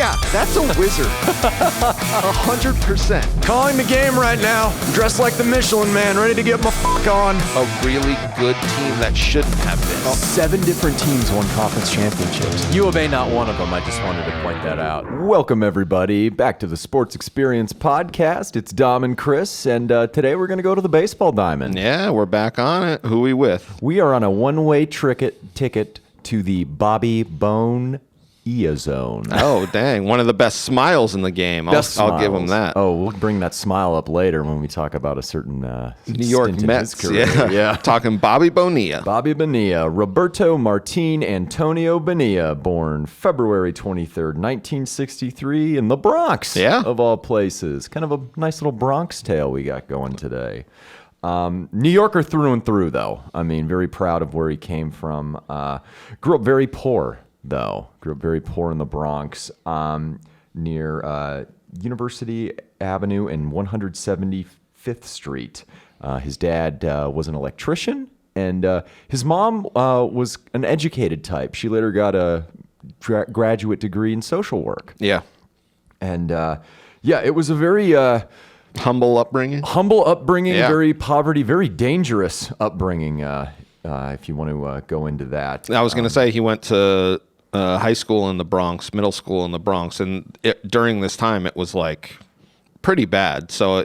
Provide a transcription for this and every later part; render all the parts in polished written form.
Yeah, that's a wizard. 100%. Calling the game right now. Dressed like the Michelin Man, ready to get my on. A really good team that shouldn't have been. 7 different teams won conference championships. U of A not one of them. I just wanted to point that out. Welcome, everybody, back to the Sports Experience Podcast. It's Dom and Chris, and today we're going to go to the baseball diamond. Yeah, we're back on it. Who we with? We are on a one-way ticket to the Bobby Bonilla Zone. Oh, dang. One of the best smiles in the game. I'll give him that. Oh, we'll bring that smile up later when we talk about a certain New York Mets. Yeah. Talking Bobby Bonilla. Bobby Bonilla. Roberto Martin Antonio Bonilla, born February 23rd, 1963 in the Bronx, of all places. Kind of a nice little Bronx tale we got going today. New Yorker through and through, though. I mean, very proud of where he came from. Grew up very poor, though. Grew up very poor in the Bronx, near University Avenue and 175th Street. His dad was an electrician, and his mom was an educated type. She later got a graduate degree in social work. Yeah. And, it was a very... Humble upbringing, yeah. Very poverty, very dangerous upbringing, if you want to go into that. I was going to say he went to high school in the Bronx, middle school in the Bronx, and during this time it was like pretty bad. So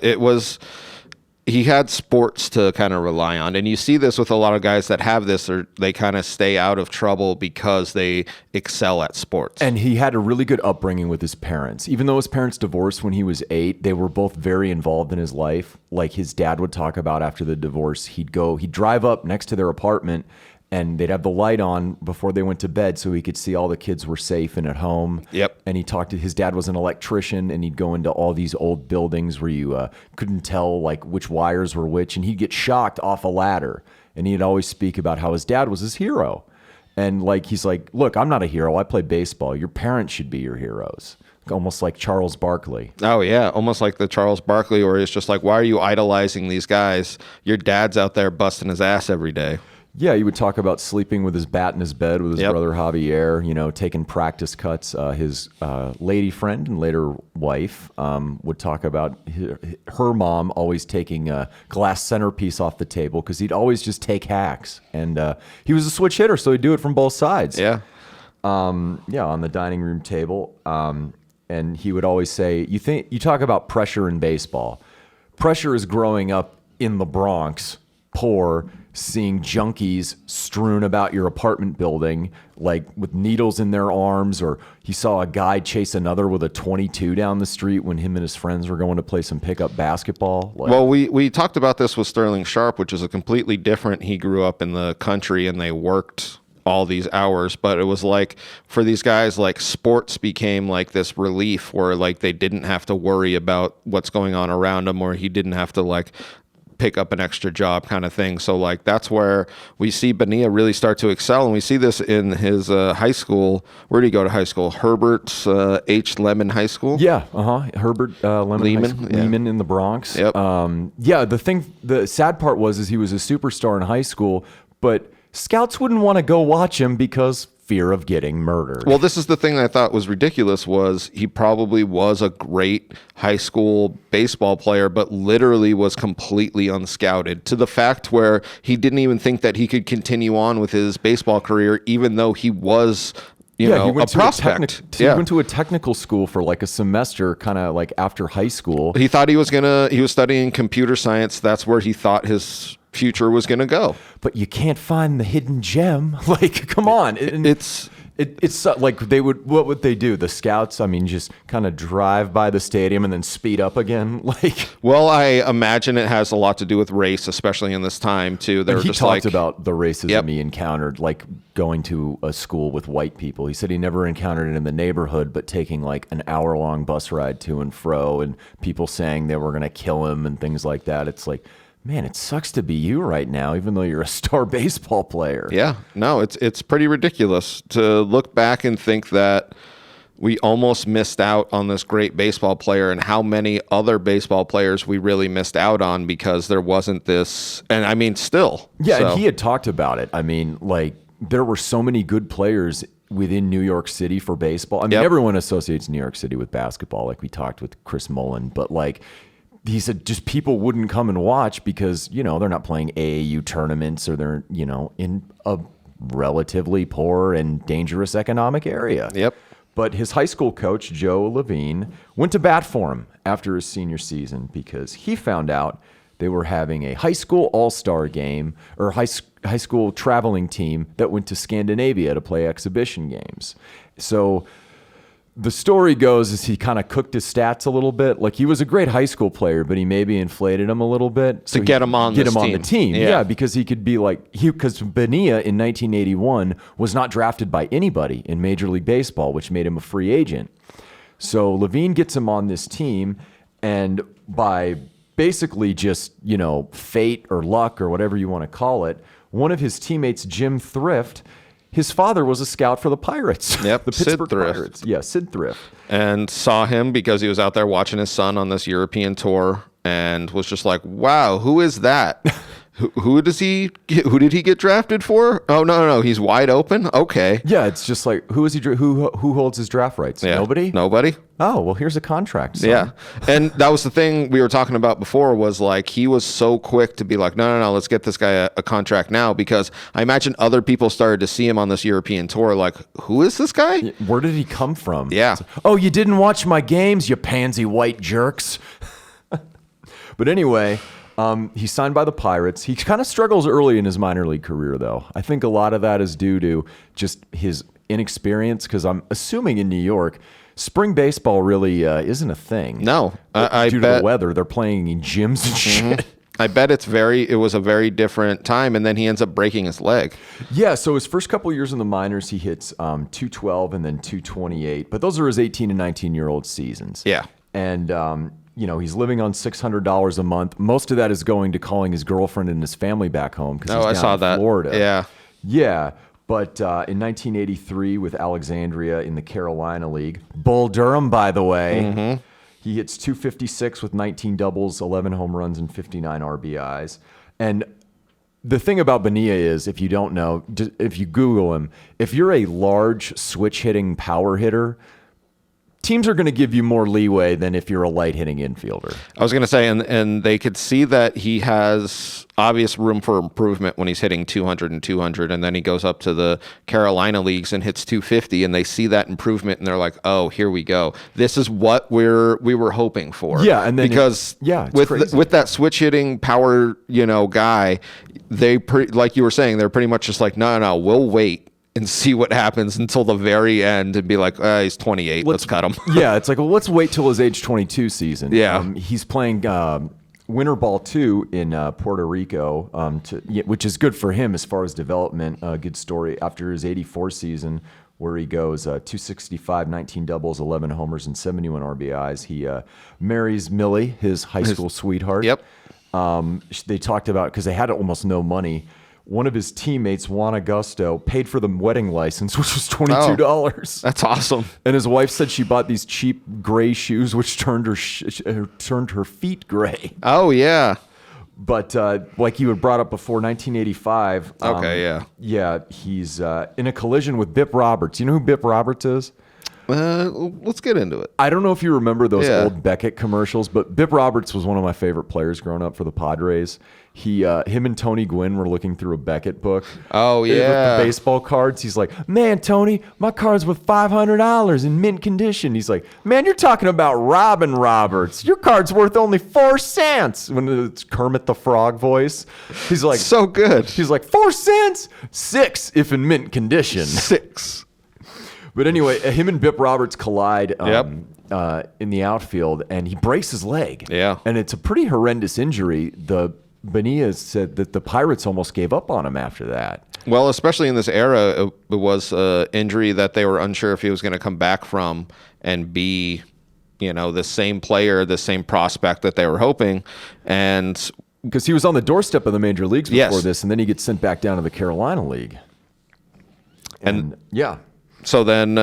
he had sports to kind of rely on. And you see this with a lot of guys that have this, or they kind of stay out of trouble because they excel at sports. And he had a really good upbringing with his parents. Even though his parents divorced when he was 8, they were both very involved in his life. Like his dad would talk about after the divorce, he'd drive up next to their apartment and they'd have the light on before they went to bed so he could see all the kids were safe and at home. Yep. And his dad was an electrician, and he'd go into all these old buildings where you couldn't tell like which wires were which, and he'd get shocked off a ladder. And he'd always speak about how his dad was his hero. And he's like, look, I'm not a hero. I play baseball. Your parents should be your heroes. Almost like Charles Barkley. Oh, yeah. Almost like the Charles Barkley, or it's just like, why are you idolizing these guys? Your dad's out there busting his ass every day. Yeah, he would talk about sleeping with his bat in his bed with his brother Javier, taking practice cuts. His lady friend and later wife would talk about her mom always taking a glass centerpiece off the table because he'd always just take hacks. And he was a switch hitter, so he'd do it from both sides. Yeah. On the dining room table. And he would always say, you talk about pressure in baseball. Pressure is growing up in the Bronx, poor, seeing junkies strewn about your apartment building, like with needles in their arms, or he saw a guy chase another with a 22 down the street when him and his friends were going to play some pickup basketball. Well, we talked about this with Sterling Sharp, which is a completely different. He grew up in the country and they worked all these hours, but it was like for these guys, like sports became like this relief where like they didn't have to worry about what's going on around them, or he didn't have to like pick up an extra job kind of thing. So like that's where we see Bonilla really start to excel, and we see this in his high school. Where did he go to high school? Herbert's H. Lemon High School. Yeah, Herbert Lehman in the Bronx. Yep. The sad part was he was a superstar in high school, but scouts wouldn't want to go watch him because fear of getting murdered. Well, this is the thing I thought was ridiculous was he probably was a great high school baseball player, but literally was completely unscouted to the fact where he didn't even think that he could continue on with his baseball career, even though he was he went a prospect. He went to a technical school for like a semester, kind of like after high school. He thought he was studying computer sioence. That's where he thought his future was going to go. But you can't find the hidden gem. Like, come on. It's like what would they do? The scouts, just kind of drive by the stadium and then speed up again. Well, I imagine it has a lot to do with race, especially in this time too. He talked about the racism he encountered, like going to a school with white people. He said he never encountered it in the neighborhood, but taking like an hour-long bus ride to and fro, and people saying they were going to kill him and things like that. It's like, man, it sucks to be you right now, even though you're a star baseball player. Yeah, no, it's pretty ridiculous to look back and think that we almost missed out on this great baseball player, and how many other baseball players we really missed out on because there wasn't this. And still. Yeah, and he had talked about it. There were so many good players within New York City for baseball. I mean, everyone associates New York City with basketball, like we talked with Chris Mullen, but like he said, just people wouldn't come and watch because, you know, they're not playing AAU tournaments or they're, you know, in a relatively poor and dangerous economic area. Yep. But his high school coach, Joe Levine, went to bat for him after his senior season because he found out they were having a high school all-star game or high school traveling team that went to Scandinavia to play exhibition games. So the story goes is he kind of cooked his stats a little bit. Like he was a great high school player, but he maybe inflated him a little bit to get him on the team. Yeah, because he could be like because Bonilla in 1981 was not drafted by anybody in Major League Baseball, which made him a free agent. So Levine gets him on this team, and by basically just, you know, fate or luck or whatever you want to call it, one of his teammates, Jim Thrift, his father was a scout for the Pirates. Yep, the Pittsburgh Sid Thrift. Pirates. Yeah, Sid Thrift. And saw him because he was out there watching his son on this European tour and was just like, wow, who is that? Who did he get drafted for? Oh, no, he's wide open. Okay. Yeah, it's just like, who holds his draft rights? Yeah. Nobody? Oh, well, here's a contract. Son. Yeah. And that was the thing we were talking about before was like, he was so quick to be like, no, let's get this guy a contract now, because I imagine other people started to see him on this European tour like, who is this guy? Where did he come from? Yeah. Oh, you didn't watch my games, you pansy white jerks. But anyway, he signed by the Pirates. He kind of struggles early in his minor league career, though. I think a lot of that is due to just his inexperience, because I'm assuming in New York, spring baseball really isn't a thing. No. Due to the weather, they're playing in gyms and shit. I bet it was a very different time, and then he ends up breaking his leg. Yeah, so his first couple years in the minors, he hits 212 and then 228, but those are his 18 and 19-year-old seasons. Yeah. And you know, he's living on $600 a month. Most of that is going to calling his girlfriend and his family back home because he's down in Florida. Yeah. Yeah. But in 1983 with Alexandria in the Carolina League, Bull Durham, by the way, he hits 256 with 19 doubles, 11 home runs, and 59 RBIs. And the thing about Bonilla is, if you don't know, if you Google him, if you're a large switch-hitting power hitter, teams are going to give you more leeway than if you're a light-hitting infielder. I was going to say, and they could see that he has obvious room for improvement when he's hitting 200 and 200, and then he goes up to the Carolina leagues and hits 250, and they see that improvement, and they're like, oh, here we go. This is what we were hoping for. Yeah, and then because with that switch-hitting power, guy, they like you were saying, they're pretty much just like, no, we'll wait and see what happens until the very end and be like, he's 28, let's cut him. Yeah, it's like, well, let's wait till his age 22 season. Yeah. He's playing Winter Ball 2 in Puerto Rico, which is good for him as far as development. Good story. After his 84 season, where he goes 265, 19 doubles, 11 homers, and 71 RBIs, he marries Millie, his high school sweetheart. Yep. They talked about, because they had almost no money, one of his teammates, Juan Augusto, paid for the wedding license, which was $22. Oh, that's awesome. And his wife said she bought these cheap gray shoes, which turned her feet gray. Oh, yeah. But like you had brought up before, 1985. Okay, yeah. Yeah, he's in a collision with Bip Roberts. You know who Bip Roberts is? Let's get into it. I don't know if you remember those old Beckett commercials, but Bip Roberts was one of my favorite players growing up for the Padres. Him and Tony Gwynn were looking through a Beckett book. Oh, yeah. With the baseball cards. He's like, man, Tony, my card's worth $500 in mint condition. He's like, man, you're talking about Robin Roberts. Your card's worth only 4 cents. When it's Kermit the Frog voice. He's like, so good. He's like, 4 cents? 6 if in mint condition. 6. But anyway, him and Bip Roberts collide in the outfield, and he breaks his leg. Yeah. And it's a pretty horrendous injury. The Bonilla said that the Pirates almost gave up on him after that. Well, especially in this era, it was an injury that they were unsure if he was going to come back from and be, the same player, the same prospect that they were hoping. And because he was on the doorstep of the major leagues before this, and then he gets sent back down to the Carolina League. And yeah. So then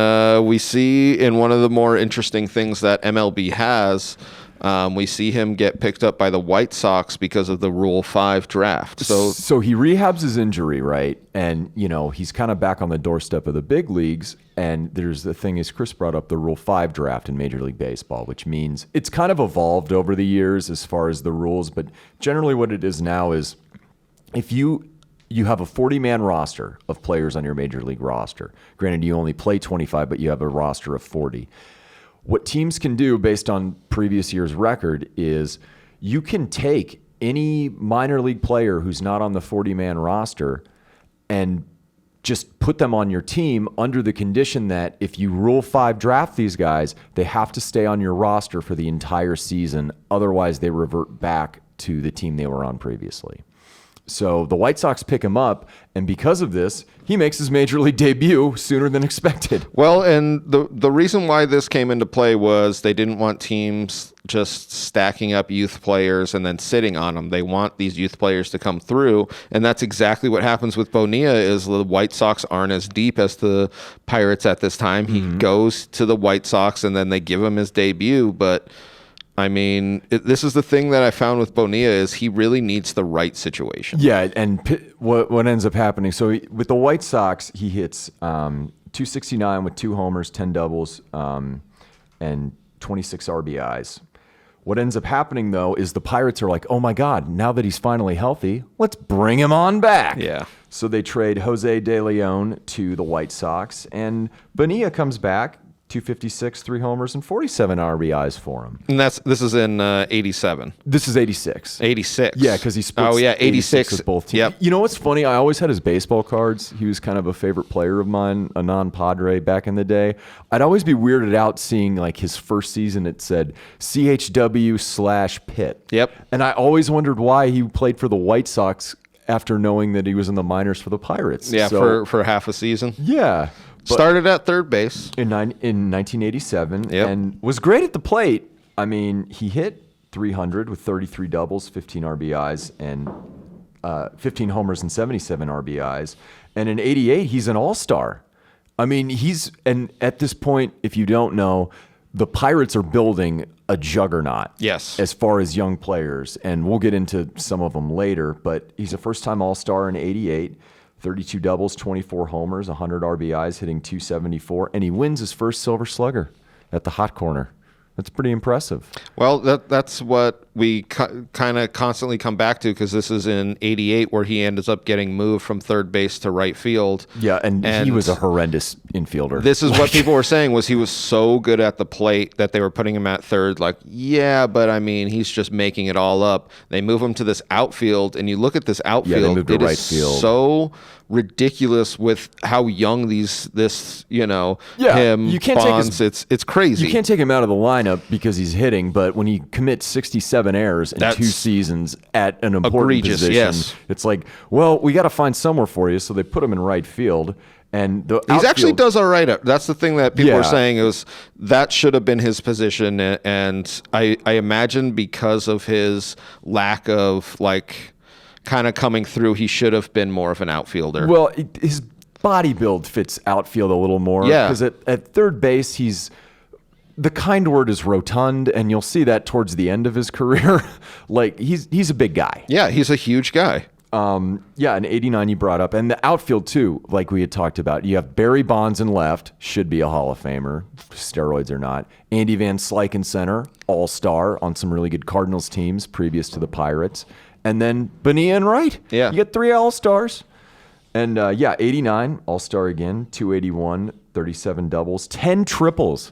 we see in one of the more interesting things that MLB has, We see him get picked up by the White Sox because of the Rule 5 draft. So he rehabs his injury, right? And, he's kind of back on the doorstep of the big leagues. And there's the thing, as Chris brought up, the Rule 5 draft in Major League Baseball, which means it's kind of evolved over the years as far as the rules. But generally what it is now is if you have a 40-man roster of players on your Major League roster. Granted, you only play 25, but you have a roster of 40. What teams can do based on previous year's record is you can take any minor league player who's not on the 40-man roster and just put them on your team under the condition that if you Rule 5 draft these guys, they have to stay on your roster for the entire season. Otherwise, they revert back to the team they were on previously. So the White Sox pick him up, and because of this, he makes his Major League debut sooner than expected. Well, and the reason why this came into play was they didn't want teams just stacking up youth players and then sitting on them. They want these youth players to come through, and that's exactly what happens with Bonilla. Is the White Sox aren't as deep as the Pirates at this time. He goes to the White Sox, and then they give him his debut, but I mean, this is the thing that I found with Bonilla is he really needs the right situation. Yeah, and what ends up happening, so with the White Sox, he hits 269 with 2 homers, 10 doubles, and 26 RBIs. What ends up happening, though, is the Pirates are like, oh, my God, now that he's finally healthy, let's bring him on back. Yeah. So they trade Jose De Leon to the White Sox, and Bonilla comes back, 256, 3 homers, and 47 RBIs for him. And this is in 87. This is 86. 86. Yeah, because he splits 86 with both teams. Yep. You know what's funny? I always had his baseball cards. He was kind of a favorite player of mine, a non-Padre back in the day. I'd always be weirded out seeing like his first season, it said CHW/Pitt. Yep. And I always wondered why he played for the White Sox after knowing that he was in the minors for the Pirates. Yeah, for half a season. Yeah. Started at third base. In 1987, Yep. and was great at the plate. I mean, he hit 300 with 33 doubles, 15 RBIs, and 15 homers and 77 RBIs. And in 88, he's an all-star. I mean, and at this point, if you don't know, the Pirates are building a juggernaut. Yes. As far as young players, and we'll get into some of them later, but he's a first-time all-star in 88. 32 doubles, 24 homers, 100 RBIs, hitting 274, and he wins his first Silver Slugger at the hot corner. That's pretty impressive. Well, that's what we kind of constantly come back to because this is in 88 where he ends up getting moved from third base to right field. Yeah, and he was a horrendous infielder. This is what people were saying was he was so good at the plate that they were putting him at third. Like, yeah, but I mean, he's just making it all up. They move him to this outfield, and you look at this outfield. Yeah, they moved to right is field. So ridiculous with how young him you can't Bonds. It's crazy. You can't take him out of the lineup because he's hitting, but when he commits 67 errors in 2 seasons at an important position, yes. It's like, well, we got to find somewhere for you, so they put him in right field. And he actually does all right. That's the thing that people were saying is that should have been his position, and I imagine because of his lack of kind of coming through, he should have been more of an outfielder. Well, his body build fits outfield a little more. Yeah. Because at third base, the kind word is rotund, and you'll see that towards the end of his career. He's a big guy. Yeah, he's a huge guy. In 89 you brought up. And the outfield, too, like we had talked about. You have Barry Bonds in left, should be a Hall of Famer, steroids or not. Andy Van Slyke in center, all-star on some really good Cardinals teams previous to the Pirates. And then Bonilla in right. Yeah. You get 3 all-stars. And 89, all-star again, 281, 37 doubles, 10 triples.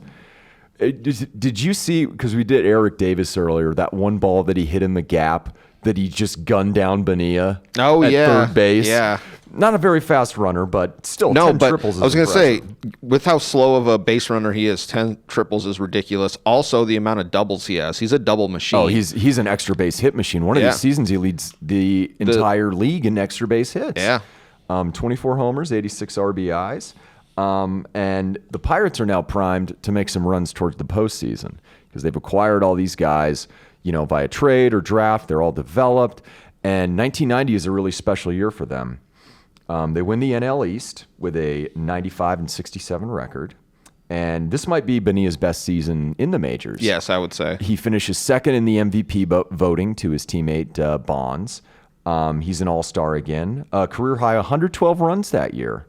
Did you see, because we did Eric Davis earlier, that one ball that he hit in the gap that he just gunned down Bonilla at third base? Yeah. Not a very fast runner, but still 10 triples is I was going to impressive. say, with how slow of a base runner he is, 10 triples is ridiculous. Also, the amount of doubles he has. He's a double machine. Oh, he's an extra base hit machine. One of these seasons, he leads the entire league in extra base hits. Yeah. 24 homers, 86 RBIs. And the Pirates are now primed to make some runs towards the postseason because they've acquired all these guys, via trade or draft. They're all developed. And 1990 is a really special year for them. They win the NL East with a 95-67 record. And this might be Bonilla's best season in the majors. Yes, I would say. He finishes second in the MVP voting to his teammate Bonds. He's an all-star again. Career high 112 runs that year.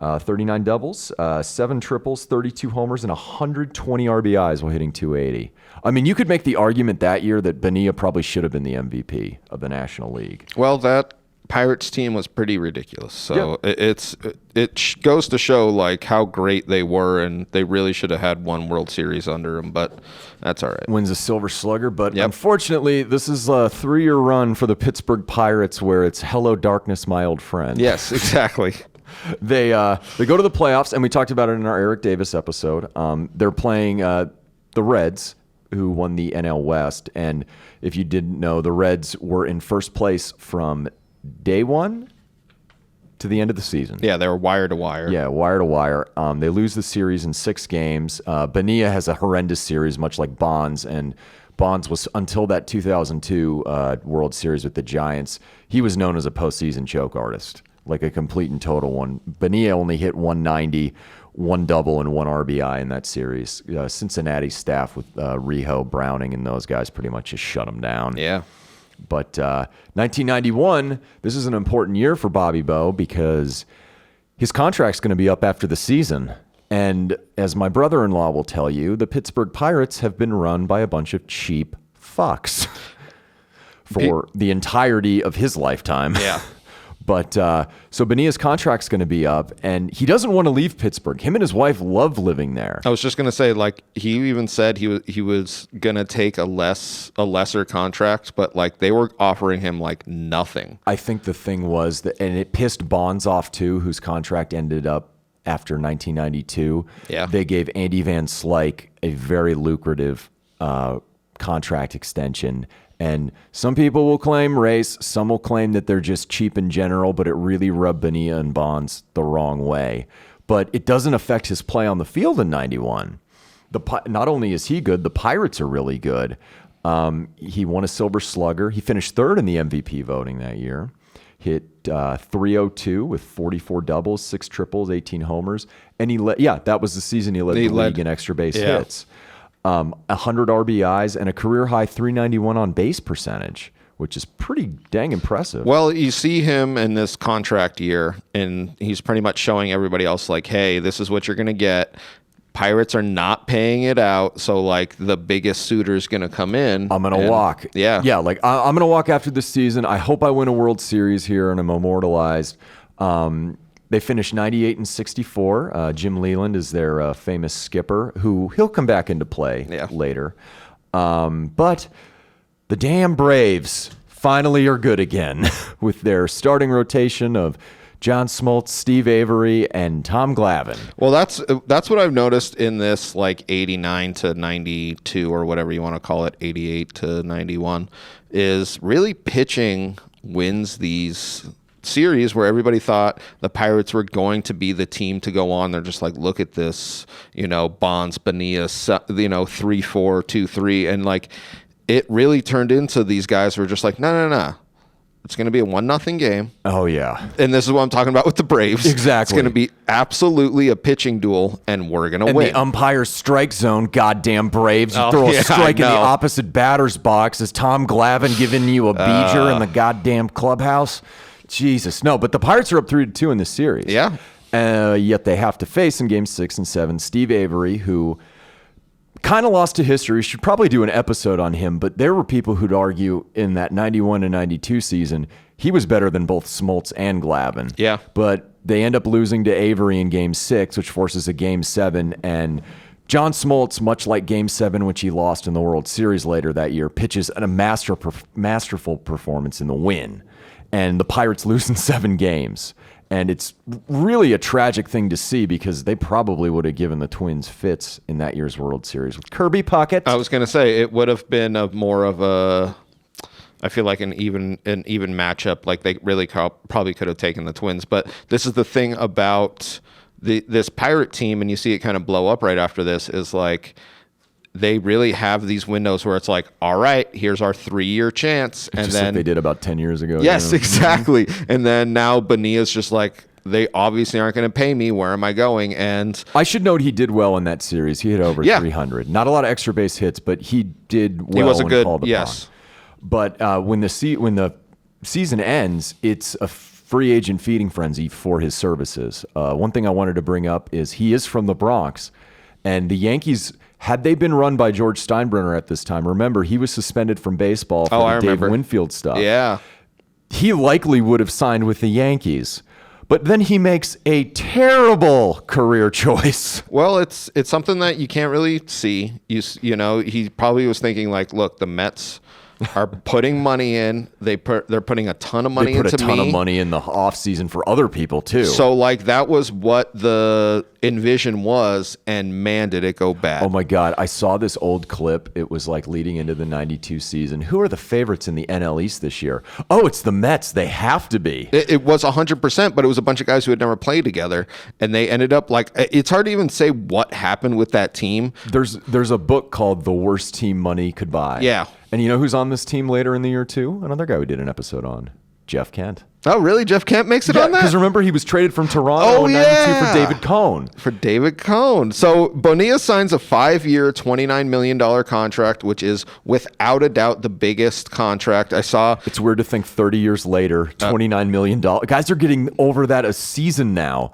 39 doubles, 7 triples, 32 homers, and 120 RBIs while hitting 280. I mean, you could make the argument that year that Bonilla probably should have been the MVP of the National League. Well, that Pirates team was pretty ridiculous. So it goes to show like how great they were, and they really should have had one World Series under them, but that's all right. Wins a Silver Slugger, but unfortunately, this is a 3-year run for the Pittsburgh Pirates where it's hello darkness, my old friend. Yes, exactly. They go to the playoffs, and we talked about it in our Eric Davis episode. They're playing the Reds, who won the NL West, and if you didn't know, the Reds were in first place from day one to the end of the season. Yeah, they were wire to wire. Yeah, wire to wire. They lose the series in 6 games. Bonilla has a horrendous series, much like Bonds, and Bonds was, until that 2002 World Series with the Giants, he was known as a postseason choke artist, like a complete and total one. Bonilla only hit 190, 1 double, and 1 RBI in that series. Cincinnati staff with Rijo, Browning, and those guys pretty much just shut him down. Yeah. But 1991, this is an important year for Bobby Bo because his contract's going to be up after the season. And as my brother-in-law will tell you, the Pittsburgh Pirates have been run by a bunch of cheap fucks for the entirety of his lifetime. Yeah. But so Bonilla's contract's going to be up, and he doesn't want to leave Pittsburgh. Him and his wife love living there. I was just going to say, like, he even said he was going to take a lesser contract, but like they were offering him like nothing. I think the thing was that, and it pissed Bonds off too, whose contract ended up after 1992. Yeah. They gave Andy Van Slyke a very lucrative contract extension. And some people will claim race, some will claim that they're just cheap in general, but it really rubbed Bonilla and Bonds the wrong way. But it doesn't affect his play on the field in 91. Not only is he good, the Pirates are really good. He won a Silver Slugger. He finished 3rd in the MVP voting that year. Hit 302 with 44 doubles, 6 triples, 18 homers. And that was the season he led the league in extra base hits. 100 RBIs and a career high 391 on base percentage, which is pretty dang impressive. Well, you see him in this contract year, and he's pretty much showing everybody else, like, hey, this is what you're going to get. Pirates are not paying it out, so like the biggest suitor's going to come in. I'm going to walk. Yeah. Yeah, like I'm going to walk after this season. I hope I win a World Series here and I'm immortalized. They finished 98 and 64. Jim Leland is their famous skipper, who he'll come back into play later. But the damn Braves finally are good again with their starting rotation of John Smoltz, Steve Avery, and Tom Glavine. Well, that's what I've noticed in this like 89 to 92 or whatever you want to call it, 88 to 91, is really pitching wins these series where everybody thought the Pirates were going to be the team to go on. They're just like, look at this, Bonds, Bonilla, 3-4, 2-3, and like it really turned into these guys who were just like, no. It's going to be a 1-0 game. Oh, yeah. And this is what I'm talking about with the Braves. Exactly. It's going to be absolutely a pitching duel, and we're going to win. And the umpire's strike zone, goddamn Braves. You throw a strike in the opposite batter's box. Is Tom Glavine giving you a beeger in the goddamn clubhouse? Jesus. No, but the Pirates are up 3-2 in this series. Yeah. Yet they have to face in Games 6 and 7 Steve Avery, who kind of lost to history. Should probably do an episode on him, but there were people who'd argue in that 91 and 92 season, he was better than both Smoltz and Glavine. Yeah. But they end up losing to Avery in Game 6, which forces a Game 7, and John Smoltz, much like Game 7, which he lost in the World Series later that year, pitches a masterful performance in the win. And the Pirates lose in 7 games. And it's really a tragic thing to see because they probably would have given the Twins fits in that year's World Series with Kirby Puckett. I was going to say it would have been more of a, I feel like an even matchup. Like they really probably could have taken the Twins. But this is the thing about this Pirate team, and you see it kind of blow up right after this, is like they really have these windows where it's like, all right, here's our 3-year chance. And just then like they did about 10 years ago. Yes, exactly. And then now Bonilla's just like, they obviously aren't going to pay me. Where am I going? And I should note he did well in that series. He hit over 300. Not a lot of extra base hits, but he did well. He was a when good, called upon. yes. But when the season ends, it's a free agent feeding frenzy for his services. One thing I wanted to bring up is he is from the Bronx, and the Yankees, had they been run by George Steinbrenner at this time, remember, he was suspended from baseball for the Dave Winfield stuff. Yeah. He likely would have signed with the Yankees. But then he makes a terrible career choice. Well, it's something that you can't really see. You know, he probably was thinking like, look, the Mets are putting money in. They're putting a ton of money into me. They put a ton of money in the offseason for other people too. So like that was what the envision was, and man, did it go bad. Oh my God. I saw this old clip. It was like leading into the 92 season. Who are the favorites in the NL East this year? Oh, it's the Mets. They have to be. It was 100%, but it was a bunch of guys who had never played together, and they ended up like, it's hard to even say what happened with that team. There's a book called The Worst Team Money Could Buy. Yeah. And you know who's on this team later in the year too? Another guy we did an episode on, Jeff Kent. Oh, really? Jeff Kent makes it on that? Because remember, he was traded from Toronto in 92 for David Cone. For David Cone. So Bonilla signs a 5-year, $29 million contract, which is without a doubt the biggest contract I saw. It's weird to think 30 years later, $29 million. Guys are getting over that a season now.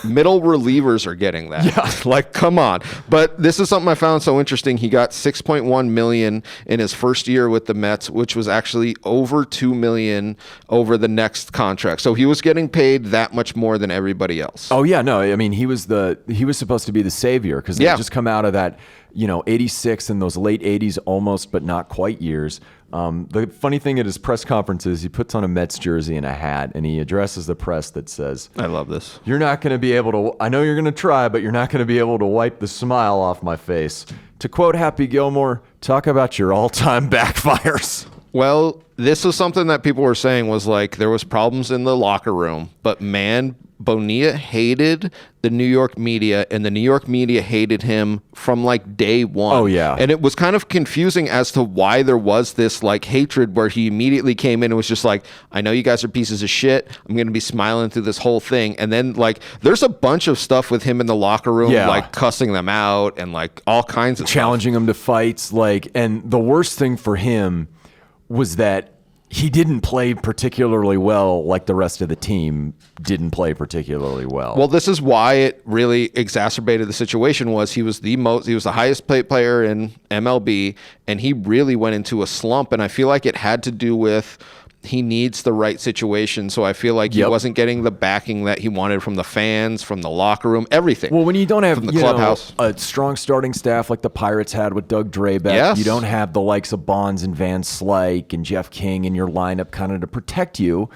Middle relievers are getting that. Yeah. Like, come on. But this is something I found so interesting. He got $6.1 million in his first year with the Mets, which was actually over $2 million over the next contract. So he was getting paid that much more than everybody else. Oh yeah, no, I mean he was supposed to be the savior because they just come out of that, 86 and those late 80s almost but not quite years. The funny thing at his press conferences, he puts on a Mets jersey and a hat, and he addresses the press that says, I love this. You're not going to be able to, I know you're going to try, but you're not going to be able to wipe the smile off my face. To quote Happy Gilmore, talk about your all-time backfires. Well, this was something that people were saying was like there was problems in the locker room, but man, Bonilla hated the New York media, and the New York media hated him from like day one. Oh yeah. And it was kind of confusing as to why there was this like hatred where he immediately came in and was just like, I know you guys are pieces of shit. I'm going to be smiling through this whole thing. And then like there's a bunch of stuff with him in the locker room, like cussing them out and like all kinds of challenging them to fights. And the worst thing for him was that he didn't play particularly well, like the rest of the team didn't play particularly well. Well, this is why it really exacerbated the situation. Was he was the highest paid player in MLB, and he really went into a slump. And I feel like it had to do with he needs the right situation. So I feel like he wasn't getting the backing that he wanted from the fans, from the locker room, everything. Well, when you don't have the clubhouse, a strong starting staff like the Pirates had with Doug Drabek, you don't have the likes of Bonds and Van Slyke and Jeff King in your lineup kind of to protect you.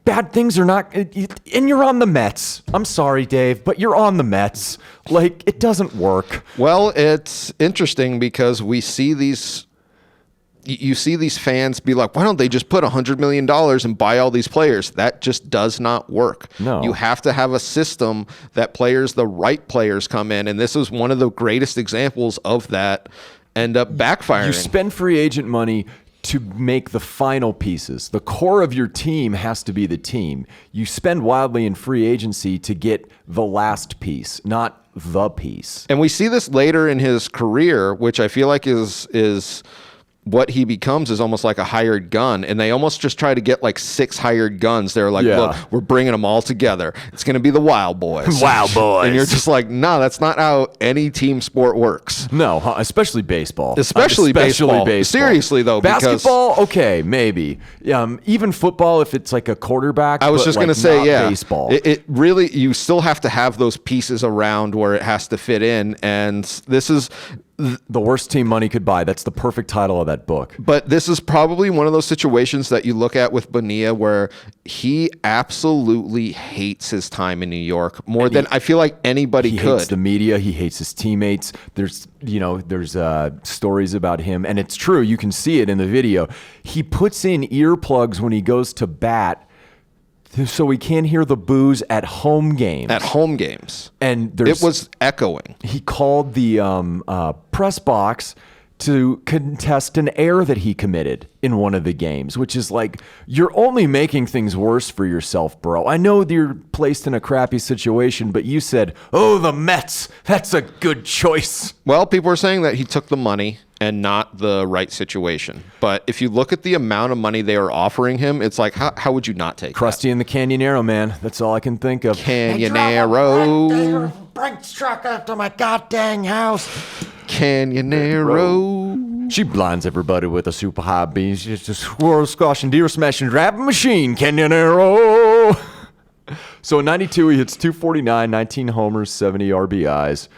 Bad things are not, and you're on the Mets. I'm sorry, Dave, but you're on the Mets. Like, it doesn't work. Well, it's interesting because we see these. You see these fans be like, why don't they just put $100 million and buy all these players? That just does not work. No. You have to have a system that the right players come in. And this is one of the greatest examples of that end up backfiring. You spend free agent money to make the final pieces. The core of your team has to be the team. You spend wildly in free agency to get the last piece, not the piece. And we see this later in his career, which I feel like is what he becomes is almost like a hired gun, and they almost just try to get like 6 hired guns. They're like, look, we're bringing them all together. It's going to be the Wild Boys. Wild Boys. And you're just like, no, that's not how any team sport works. No, especially baseball. Especially baseball. Seriously, though. Basketball, okay, maybe. Even football, if it's like a quarterback. I was just going to say, baseball. It really, you still have to have those pieces around where it has to fit in, and this is The Worst Team Money Could Buy. That's the perfect title of that book. But this is probably one of those situations that you look at with Bonilla where he absolutely hates his time in New York more than I feel like anybody could. He hates the media. He hates his teammates. There's stories about him, and it's true. You can see it in the video. He puts in earplugs when he goes to bat so we can't hear the boos at home games. At home games. And it was echoing. He called the press box to contest an error that he committed in one of the games, which is like, you're only making things worse for yourself, bro. I know you're placed in a crappy situation, but you said, oh, the Mets, that's a good choice. Well, people are saying that he took the money and not the right situation. But if you look at the amount of money they are offering him, it's like, how would you not take Krusty and the Canyonero, man. That's all I can think of. Canyonero. Brakes truck up to my goddamn house. Canyonero. She blinds everybody with a super high beam. She's just squirrel squashing, deer smashing, rapping machine. Canyonero. So in 92, he hits 249, 19 homers, 70 RBIs.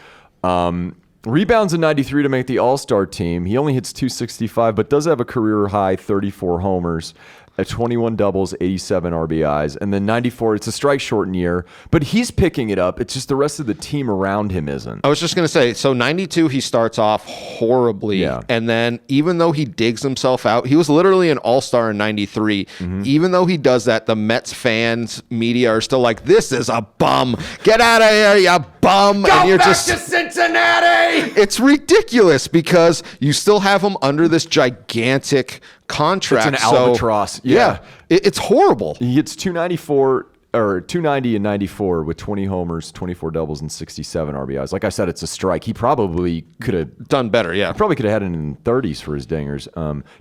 Rebounds in 93 to make the All-Star team. He only hits 265, but does have a career high 34 homers. At 21 doubles, 87 RBIs. And then 94, it's a strike shortened year, but he's picking it up. It's just the rest of the team around him isn't. I was just going to say, so 92, he starts off horribly. Yeah. And then even though he digs himself out, he was literally an all-star in 93. Mm-hmm. Even though he does that, the Mets fans, media are still like, this is a bum. Get out of here, you bum. Go and you're back just to Cincinnati. It's ridiculous because you still have him under this gigantic contract. It's an albatross. Yeah. It's horrible. He hits 290 and 94 with 20 homers, 24 doubles, and 67 RBIs. Like I said, it's a strike. He probably could have done better. Yeah. Probably could have had it in 30s for his dingers.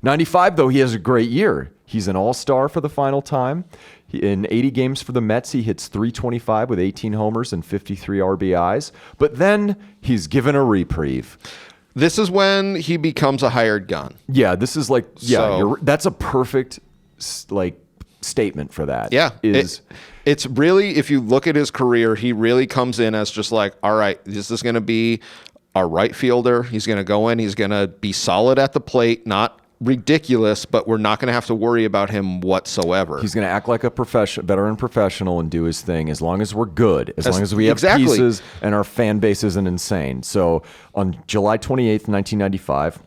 95, though, he has a great year. He's an all-star for the final time. In 80 games for the Mets, he hits 325 with 18 homers and 53 RBIs. But then he's given a reprieve. This is when he becomes a hired gun. Yeah, this is like, that's a perfect statement for that. Yeah. It's really, if you look at his career, he really comes in as just like, all right, this is going to be our right fielder. He's going to go in. He's going to be solid at the plate, not ridiculous, but we're not going to have to worry about him whatsoever. He's going to act like a veteran professional and do his thing as long as we're good, as long as we have pieces and our fan base isn't insane. So on July 28th, 1995,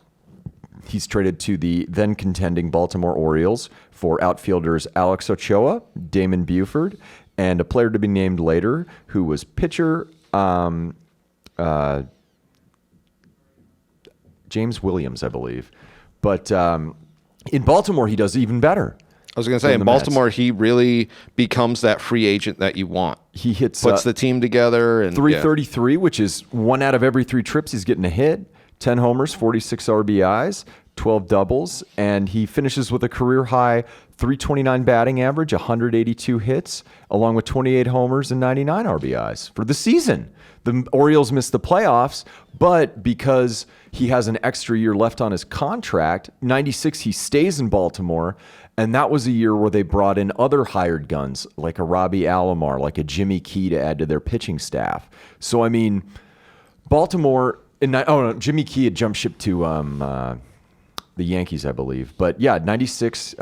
he's traded to the then contending Baltimore Orioles for outfielders Alex Ochoa, Damon Buford, and a player to be named later who was pitcher James Williams, I believe. But in Baltimore, he does even better. I was going to say, in Baltimore, he really becomes that free agent that you want. He puts the team together. And 333, which is 1 out of every 3 trips he's getting a hit. 10 homers, 46 RBIs, 12 doubles, and he finishes with a career high 329 batting average, 182 hits, along with 28 homers and 99 RBIs for the season. The Orioles missed the playoffs, but because he has an extra year left on his contract, 96 he stays in Baltimore, and that was a year where they brought in other hired guns, like a Robbie Alomar, like a Jimmy Key to add to their pitching staff. So, I mean, Baltimore, Jimmy Key had jumped ship to the Yankees, I believe. But yeah, 96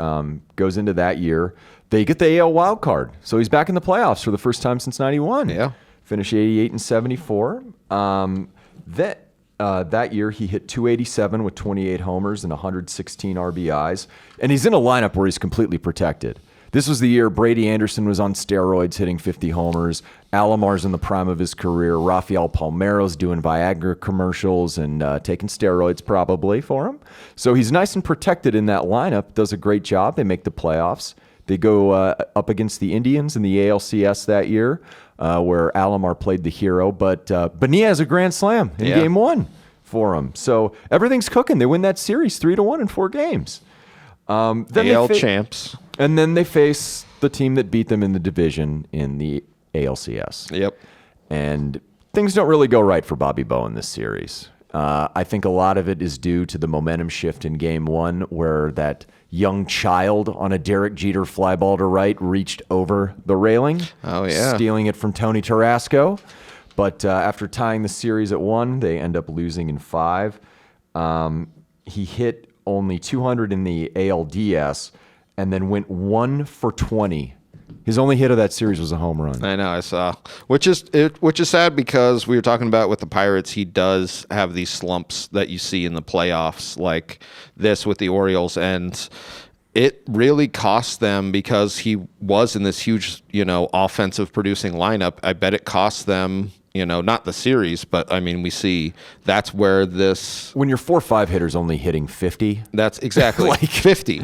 goes into that year. They get the AL wild card, so he's back in the playoffs for the first time since 91. Yeah. Finish 88 and 74. That year, he hit 287 with 28 homers and 116 RBIs. And he's in a lineup where he's completely protected. This was the year Brady Anderson was on steroids, hitting 50 homers. Alomar's in the prime of his career. Rafael Palmeiro's doing Viagra commercials and taking steroids probably for him. So he's nice and protected in that lineup. Does a great job. They make the playoffs. They go up against the Indians in the ALCS that year, where Alomar played the hero. But Bonilla has a grand slam in Game 1 for him. So everything's cooking. They win that series 3-1 in 4 games. Then AL champs. And then they face the team that beat them in the division in the ALCS. Yep. And things don't really go right for Bobby Bowe in this series. I think a lot of it is due to the momentum shift in Game 1, where that young child on a Derek Jeter fly ball to right reached over the railing. Oh, yeah. Stealing it from Tony Tarasco. But after tying the series at 1, they end up losing in 5. He hit only 200 in the ALDS and then went 1 for 20. His only hit of that series was a home run. I know, I saw. Which is sad because we were talking about with the Pirates, he does have these slumps that you see in the playoffs, like this with the Orioles, and it really cost them because he was in this huge offensive producing lineup, I bet it costs them, not the series, but I mean, we see that's where this. When your 4-5 hitter's only hitting 50. That's exactly Like- 50.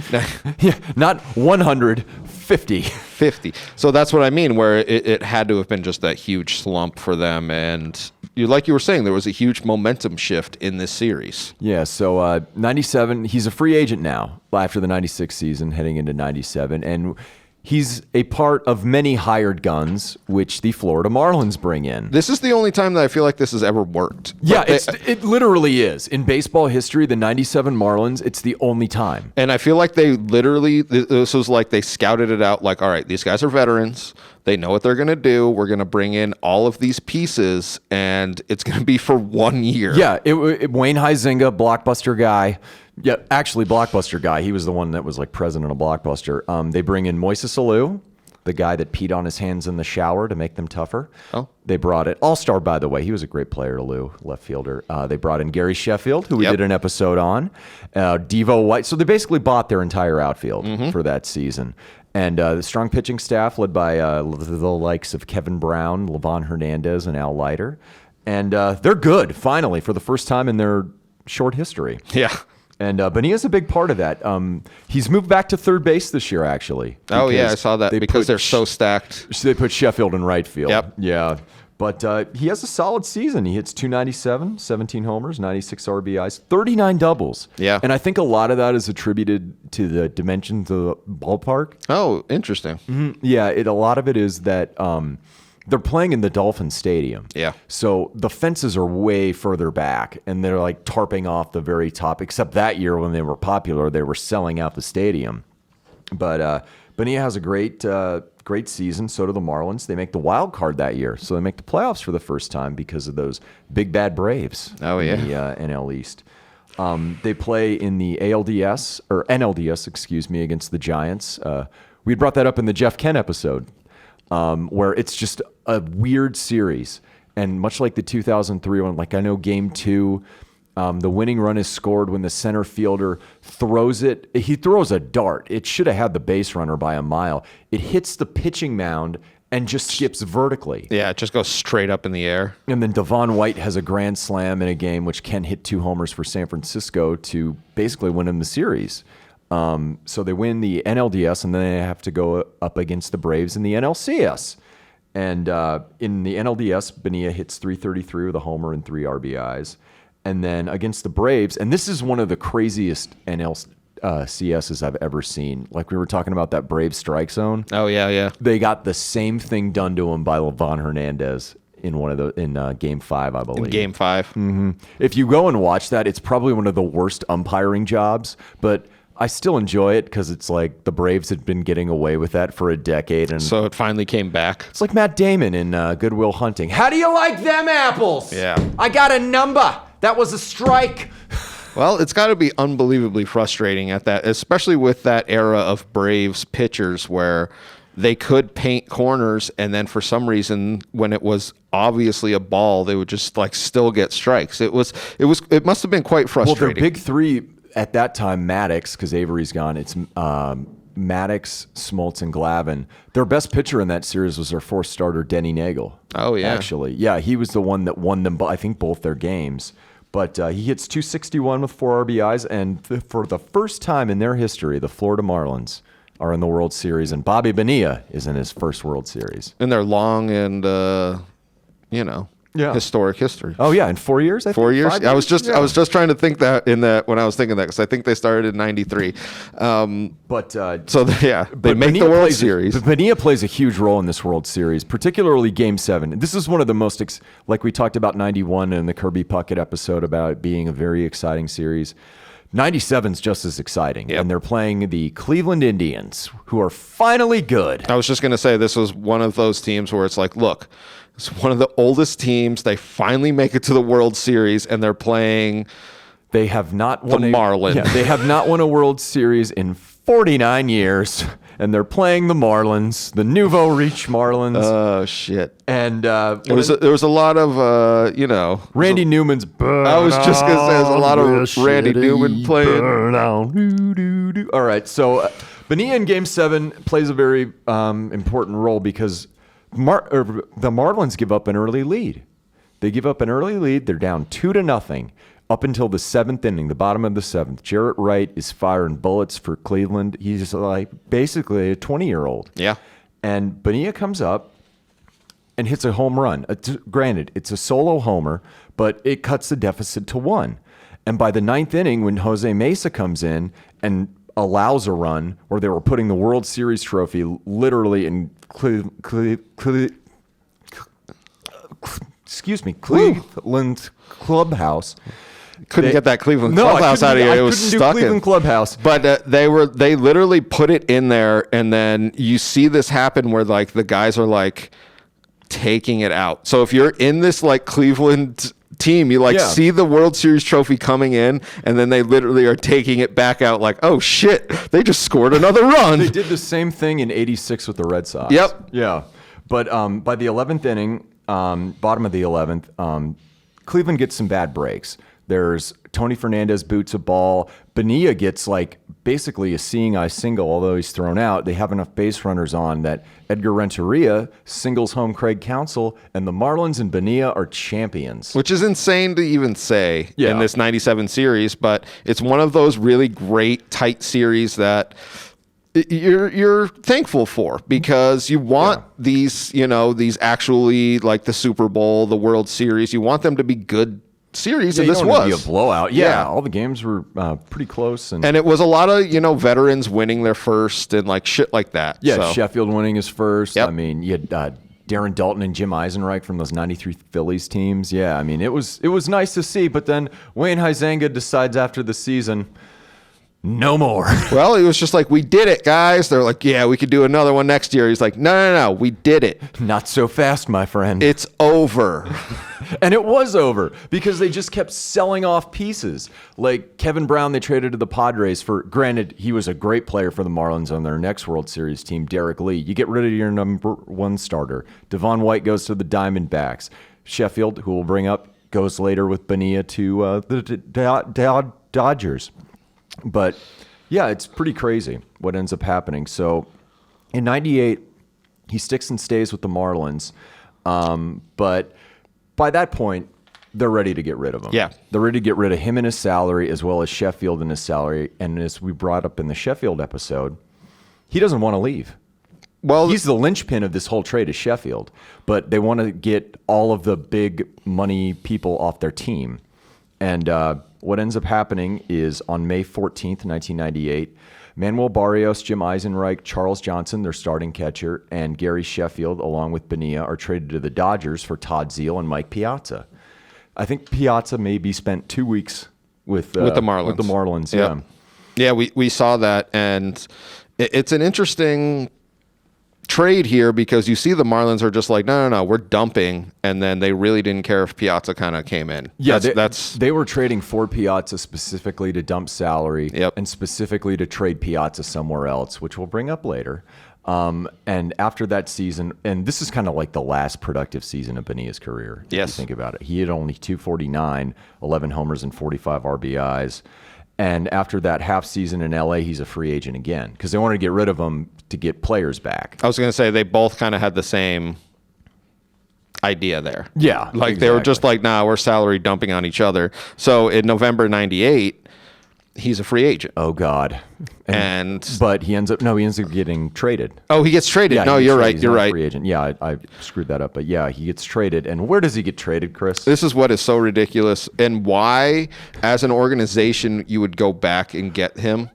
Yeah, not 100, 50. 50. So that's what I mean, where it had to have been just that huge slump for them. And like you were saying, there was a huge momentum shift in this series. Yeah, so 97, he's a free agent now after the 96 season, heading into 97. And he's a part of many hired guns, which the Florida Marlins bring in. This is the only time that I feel like this has ever worked. Yeah, Like, it literally is. In baseball history, the 97 Marlins, it's the only time. and I feel like they literally, this was like they scouted it out like, all right, these guys are veterans. They know what they're going to do. We're going to bring in all of these pieces, and it's going to be for 1 year. Yeah, Wayne Huizinga, blockbuster guy. Yeah, actually, blockbuster guy. He was the one that was like president of Blockbuster. They bring in Moises Alou, the guy that peed on his hands in the shower to make them tougher. Oh. They brought it. All-star, by the way. He was a great player, Alou, left fielder. They brought in Gary Sheffield, who we Yep. did an episode on. Devo White. So they basically bought their entire outfield for that season. And the strong pitching staff led by the likes of Kevin Brown, Levon Hernandez, and Al Leiter. And they're good, finally, for the first time in their short history. Yeah. And Bonilla's a big part of that. He's moved back to third base this year, actually. Oh, yeah, I because saw that because put they're so stacked. They put Sheffield in right field. Yep. Yeah. But he has a solid season. He hits 297, 17 homers, 96 RBIs, 39 doubles. Yeah. And I think a lot of that is attributed to the dimensions of the ballpark. Oh, interesting. Yeah, a lot of it is that they're playing in the Dolphin Stadium. Yeah. So the fences are way further back, and they're like tarping off the very top. Except that year when they were popular, they were selling out the stadium. But Bonilla has a great season. So do the Marlins. They make the wild card that year, so they make the playoffs for the first time because of those big bad Braves. Oh, yeah. In the NL East. They play in the ALDS or NLDS, excuse me, against the Giants. We brought that up in the Jeff Kent episode, where it's just a weird series. And much like the 2003 one, like I know game 2, the winning run is scored when the center fielder throws it. He throws a dart. It should have had the base runner by a mile. It hits the pitching mound and just skips vertically. Yeah, it just goes straight up in the air. And then Devon White has a grand slam in a game which Ken hit 2 homers for San Francisco to basically win him the series. So they win the NLDS, and then they have to go up against the Braves in the NLCS. And in the NLDS, Bonilla hits 333 with a homer and 3 RBIs. And then against the Braves, and this is one of the craziest NLCSs I've ever seen. Like we were talking about that Brave strike zone. Oh, yeah. They got the same thing done to him by Levon Hernandez in Game 5, I believe. In Game 5. If you go and watch that, it's probably one of the worst umpiring jobs, but I still enjoy it because it's like the Braves had been getting away with that for a decade. And So it finally came back. it's like Matt Damon in Good Will Hunting. How do you like them apples? Yeah. I got a number. That was a strike. Well, it's got to be unbelievably frustrating at that, especially with that era of Braves pitchers where they could paint corners, and then for some reason, when it was obviously a ball, they would just like still get strikes. It must have been quite Well, frustrating. their big three at that time, Maddox, because Avery's gone, it's Maddox, Smoltz, and Glavine. Their best pitcher in that series was their 4th starter, Denny Nagel. Oh, yeah. Actually. Yeah, he was the one that won them, I think, both their games. But he hits 261 with 4 RBIs, and for the first time in their history, the Florida Marlins are in the World Series, and Bobby Bonilla is in his first World Series. in their long and, Yeah. historic history. Oh, yeah, in 4 years, I think? 4 years? 5 I was just Yeah. trying to think that when I was thinking that, because I think they started in '93. But So they But make Bonilla the World plays Series. But Bonilla plays a huge role in this World Series, particularly Game 7. This is one of the most, like we talked about 91 in the Kirby Puckett episode about it being a very exciting series. 97's just as exciting, Yep. and they're playing the Cleveland Indians, who are finally good. I was just going to say this was one of those teams where it's like, look, it's one of the oldest teams. They finally make it to the World Series, and they're playing They have not won Marlins. They have not won a World Series in 49 years, and they're playing the Marlins, the Nouveau Riche Marlins. Oh shit! And There was a lot of Randy Newman's. I was just gonna say there's a lot of Randy Newman playing. All right, so Bonilla in Game 7 plays a very important role because the Marlins give up an early lead. They give up an early lead. They're down 2-0 up until the 7th inning, the bottom of the 7th. Jarrett Wright is firing bullets for Cleveland. He's like basically a 20-year-old. Yeah. And Bonilla comes up and hits a home run. Granted, it's a solo homer, but it cuts the deficit to 1. And by the 9th inning, when Jose Mesa comes in and allows a run where they were putting the World Series trophy literally in Cleveland clubhouse. Couldn't get that Cleveland clubhouse out of here. It was stuck in Cleveland clubhouse. But they literally put it in there, and then you see this happen where like the guys are like taking it out. So if you're in this like Cleveland team, you see the World Series trophy coming in, and then they literally are taking it back out like, oh shit, they just scored another run. They did the same thing in '86 with the Red Sox. Yep. Yeah. But by the 11th inning, bottom of the 11th, Cleveland gets some bad breaks. There's Tony Fernandez boots a ball. Bonilla gets like basically a seeing eye single, although he's thrown out. They have enough base runners on that Edgar Renteria singles home Craig Counsell, and the Marlins and Bonilla are champions. Which is insane to even say in this 97 series, but it's one of those really great tight series that you're thankful for, because you want these, these actually like the Super Bowl, the World Series, you want them to be good series, and this was be a blowout. Yeah, all the games were pretty close, and it was a lot of veterans winning their first and like shit like that. Yeah, so. Sheffield winning his first. Yep. I mean, you had Darren Dalton and Jim Eisenreich from those '93 Phillies teams. Yeah, I mean, it was nice to see. But then Wayne Huizenga decides after the season, no more. Well, it was just like, we did it, guys. They're like, yeah, we could do another one next year. He's like, no, we did it. Not so fast, my friend. It's over. And it was over because they just kept selling off pieces. Like Kevin Brown, they traded to the Padres for, granted, he was a great player for the Marlins on their next World Series team, Derek Lee. You get rid of your number 1 starter. Devon White goes to the Diamondbacks. Sheffield, who we'll bring up, goes later with Bonilla to the Dodgers. But yeah, it's pretty crazy what ends up happening. So in '98, he sticks and stays with the Marlins. But by that point, they're ready to get rid of him. Yeah. They're ready to get rid of him and his salary, as well as Sheffield and his salary. And as we brought up in the Sheffield episode, he doesn't want to leave. Well, he's the linchpin of this whole trade is Sheffield. But they want to get all of the big money people off their team. And what ends up happening is on May 14th, 1998, Manuel Barrios, Jim Eisenreich, Charles Johnson, their starting catcher, and Gary Sheffield, along with Bonilla, are traded to the Dodgers for Todd Zeile and Mike Piazza. I think Piazza maybe spent 2 weeks with the Marlins. With the Marlins, yep. Yeah, we saw that, and it's an interesting trade here because you see the Marlins are just like, no, we're dumping, and then they really didn't care if Piazza kind of came in. Yeah, they were trading for Piazza specifically to dump salary and specifically to trade Piazza somewhere else, which we'll bring up later. And after that season, and this is kind of like the last productive season of Bonilla's career. If you think about it. He had only 249, 11 homers and 45 RBIs. And after that half season in LA, he's a free agent again because they wanted to get rid of him to get players back. I was going to say they both kind of had the same idea there. Yeah. Like they were just like, nah, we're salary dumping on each other. So in November 98, he's a free agent. Oh, God. But he ends up getting traded. Oh, he gets traded. Yeah, no, you're right. You're right. Free agent. Yeah, I screwed that up. But yeah, he gets traded. And where does he get traded, Chris? This is what is so ridiculous, and why, as an organization, you would go back and get him.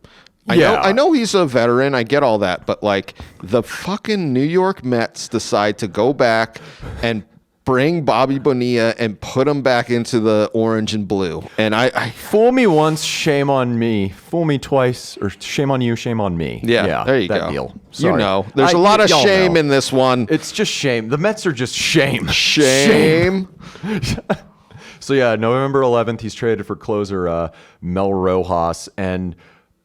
I know he's a veteran. I get all that, but like the fucking New York Mets decide to go back and bring Bobby Bonilla and put him back into the orange and blue. And I fool me once, shame on me. Fool me twice, or shame on you, shame on me. Yeah, there you go. Deal. Sorry. There's a lot of shame in this one. It's just shame. The Mets are just shame. Shame. So yeah, November 11th, he's traded for closer Mel Rojas, and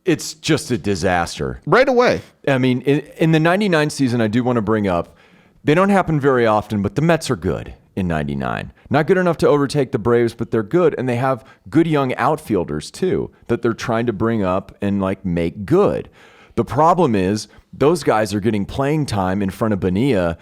it's just a disaster. Right away. I mean, in the 99 season, I do want to bring up, they don't happen very often, but the Mets are good in 99. Not good enough to overtake the Braves, but they're good. And they have good young outfielders, too, that they're trying to bring up and, like, make good. The problem is those guys are getting playing time in front of Bonilla,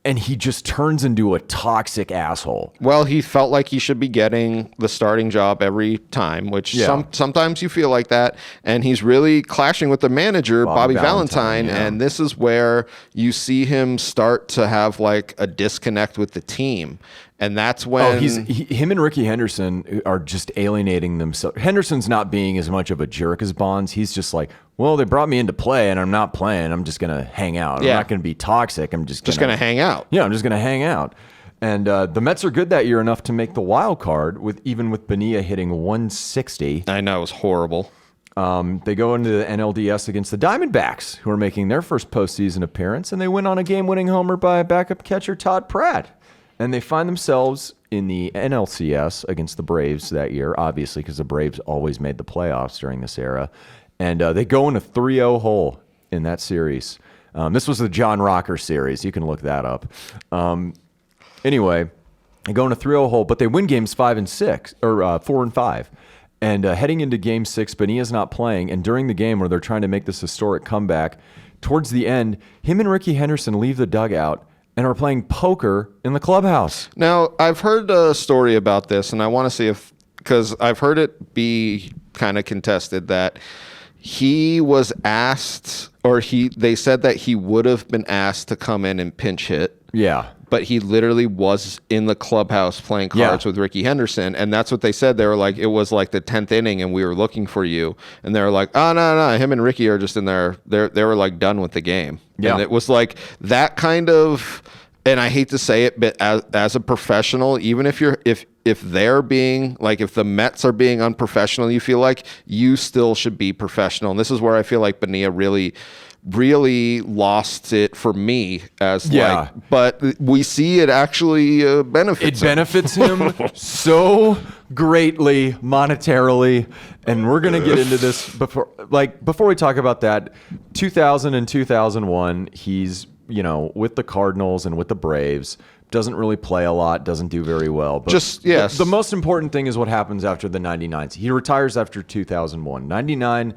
and he just turns into a toxic asshole. Well, he felt like he should be getting the starting job every time, which sometimes you feel like that. And he's really clashing with the manager, Bobby Valentine. And this is where you see him start to have like a disconnect with the team. And that's when him and Ricky Henderson are just alienating themselves. Henderson's not being as much of a jerk as Bonds. He's just like, well, they brought me into play and I'm not playing. I'm just going to hang out. I'm not going to be toxic. I'm just going to hang out. Yeah, I'm just going to hang out. And the Mets are good that year enough to make the wild card, even with Bonilla hitting 160. I know, it was horrible. They go into the NLDS against the Diamondbacks, who are making their first postseason appearance, and they win on a game-winning homer by backup catcher Todd Pratt. And they find themselves in the NLCS against the Braves that year, obviously, because the Braves always made the playoffs during this era. And they go in a 3-0 hole in that series. This was the John Rocker series. You can look that up. Anyway, they go in a 3-0 hole, but they win games 5 and 6, or 4 and 5. And heading into game 6, Bonilla's not playing. And during the game where they're trying to make this historic comeback, towards the end, him and Ricky Henderson leave the dugout and are playing poker in the clubhouse. Now, I've heard a story about this, and I want to see because I've heard it be kind of contested that he was asked, or they said that he would have been asked to come in and pinch hit. Yeah. But he literally was in the clubhouse playing cards with Ricky Henderson. And that's what they said. They were like, it was like the 10th inning and we were looking for you. And they were like, oh, no. Him and Ricky are just in there. They were like done with the game. Yeah. And it was like that kind of, and I hate to say it, but as a professional, even if they're being like, if the Mets are being unprofessional, you feel like you still should be professional. And this is where I feel like Bonilla really lost it for me but we see it actually benefits him. Benefits him so greatly monetarily, and we're going to get into this before we talk about that. 2000 and 2001, he's with the Cardinals and with the Braves. Doesn't really play a lot, doesn't do very well. But the most important thing is what happens after the 99. He retires after 2001. 99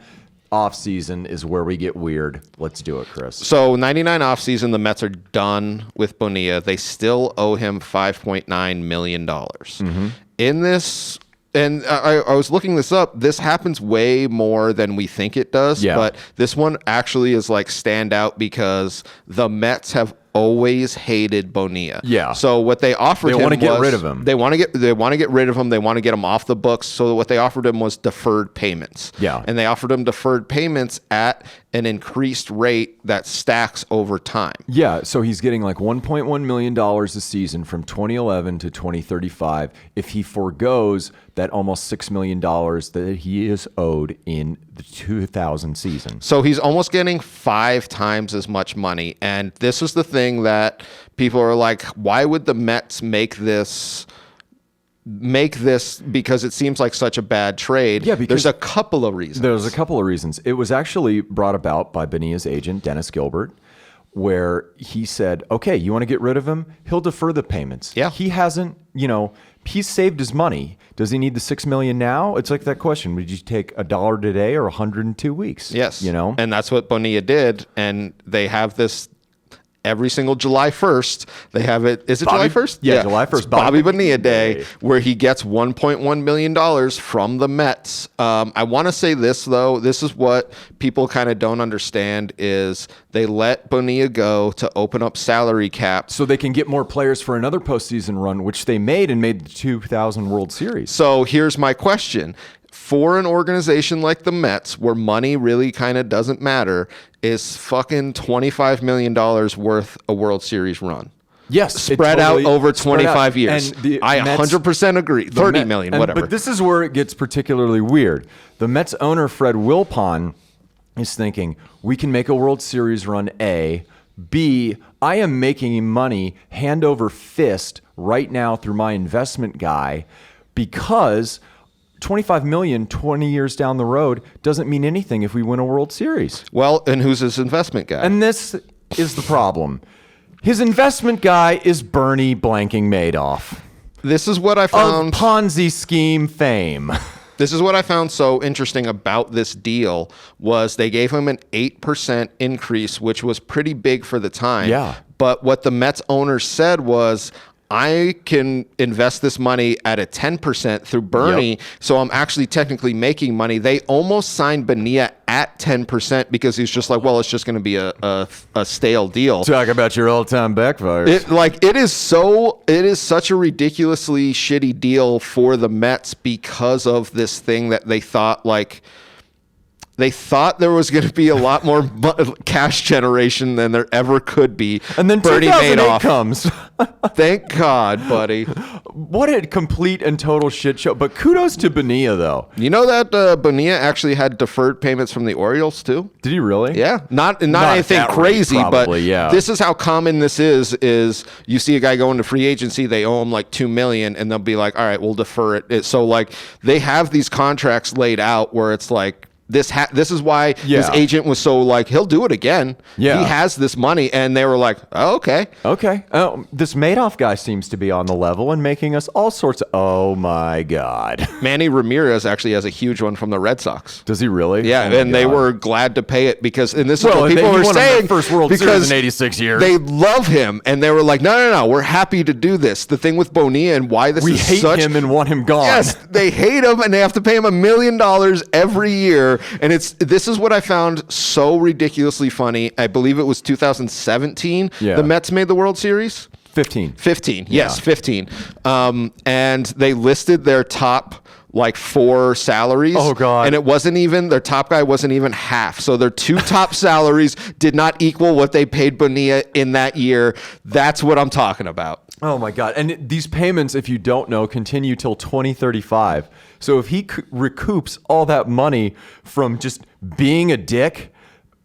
off-season is where we get weird. Let's do it, Chris. So 99 off-season, the Mets are done with Bonilla. They still owe him $5.9 million. Mm-hmm. In this, and I was looking this up, this happens way more than we think it does. Yeah. But this one actually is like standout because the Mets have always hated Bonilla. Yeah. So what they offered him was... They want to get rid of him. They want to get rid of him. They want to get him off the books. So what they offered him was deferred payments. Yeah. And they offered him deferred payments at an increased rate that stacks over time. Yeah. So he's getting like $1.1 million a season from 2011 to 2035 if he forgoes that almost $6 million that he is owed in the 2000 season. So he's almost getting 5 times as much money. And this is the thing that people are like, why would the Mets make this because it seems like such a bad trade? Yeah, because there's a couple of reasons. It was actually brought about by Bonilla's agent, Dennis Gilbert, where he said, okay, you want to get rid of him? He'll defer the payments. Yeah. He hasn't, he's saved his money. Does he need the $6 million now? It's like that question. Would you take $1 today or 102 weeks? Yes. And that's what Bonilla did. And they have this every single July 1st. They have it. Is it July 1st? Yeah, July 1st. It's Bobby Bonilla Day, where he gets $1.1 million from the Mets. I want to say this, though. This is what people kind of don't understand is they let Bonilla go to open up salary cap. So they can get more players for another postseason run, which they made the 2000 World Series. So here's my question. For an organization like the Mets, where money really kind of doesn't matter, is fucking $25 million worth a World Series run? Yes. Spread out over 25 years. I 100% agree. 30 million, whatever. But this is where it gets particularly weird. The Mets owner, Fred Wilpon, is thinking, we can make a World Series run, A. B, I am making money hand over fist right now through my investment guy because... $25 million 20 years down the road doesn't mean anything if we win a World Series. Well, and who's his investment guy? And this is the problem. His investment guy is Bernie blanking Madoff. This is what I found. Of Ponzi scheme fame. This is what I found so interesting about this deal was they gave him an 8% increase, which was pretty big for the time. Yeah. But what the Mets owners said was, I can invest this money at a 10% through Bernie, so I'm actually technically making money. They almost signed Bonilla at 10% because he's just like, well, it's just going to be a stale deal. Talk about your all-time backfires. It is such a ridiculously shitty deal for the Mets because of this thing that they thought there was going to be a lot more cash generation than there ever could be. And then Bernie 2008 comes. Thank God, buddy. What a complete and total shit show. But kudos to Bonilla, though. You know that Bonilla actually had deferred payments from the Orioles, too? Did he really? Yeah. Not anything crazy, probably, but this is how common this is you see a guy go into free agency, they owe him like $2 million, and they'll be like, all right, we'll defer it. So, like, they have these contracts laid out where it's like, this is why his agent was so like, he'll do it again. Yeah. He has this money. And they were like, oh, okay. Okay. This Madoff guy seems to be on the level and making us all sorts of, oh my God. Manny Ramirez actually has a huge one from the Red Sox. Does he really? Yeah. And they were glad to pay it because, and this is what people were saying. First World Series in 86 years. They love him. And they were like, no, we're happy to do this. The thing with Bonilla and why this we hate him and want him gone. Yes. They hate him and they have to pay him $1 million every year. And this is what I found so ridiculously funny. I believe it was 2017. Yeah. The Mets made the World Series. 15. Yes, 15. And they listed their top like 4 salaries. Oh God. And it wasn't even, their top guy wasn't even half. So their 2 top salaries did not equal what they paid Bonilla in that year. That's what I'm talking about. Oh my God. And these payments, if you don't know, continue till 2035. So if he recoups all that money from just being a dick,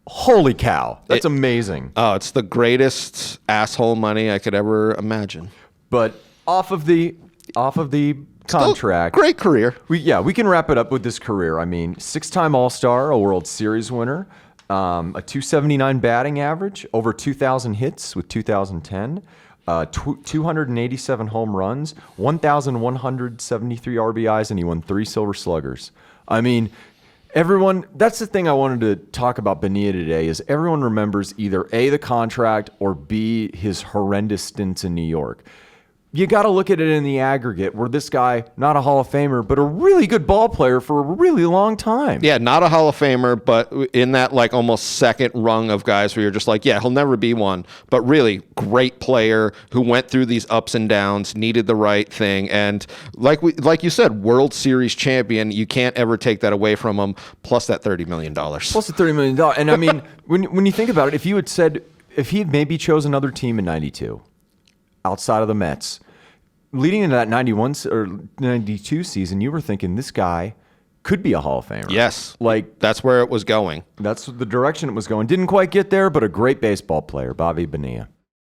holy cow, that's amazing. Oh, it's the greatest asshole money I could ever imagine. But off of the contract. Still great career. We can wrap it up with this career. I mean, 6-time All-Star, a World Series winner, a .279 batting average, over 2,000 hits with 2010. 287 home runs, 1,173 RBIs, and he won 3 Silver Sluggers. I mean, that's the thing I wanted to talk about Bonilla today, is everyone remembers either A, the contract, or B, his horrendous stints in New York. You got to look at it in the aggregate, where this guy, not a Hall of Famer, but a really good ball player for a really long time. Yeah, not a Hall of Famer, but in that like almost second rung of guys where you're just like, yeah, he'll never be one. But really great player who went through these ups and downs, needed the right thing. And like you said, World Series champion, you can't ever take that away from him, plus that $30 million. Plus the $30 million. And I mean, when you think about it, if he had maybe chose another team in 92, outside of the Mets, leading into that 91 or 92 season, you were thinking this guy could be a Hall of Famer. Yes. Like, that's where it was going. That's the direction it was going. Didn't quite get there, but a great baseball player, Bobby Bonilla.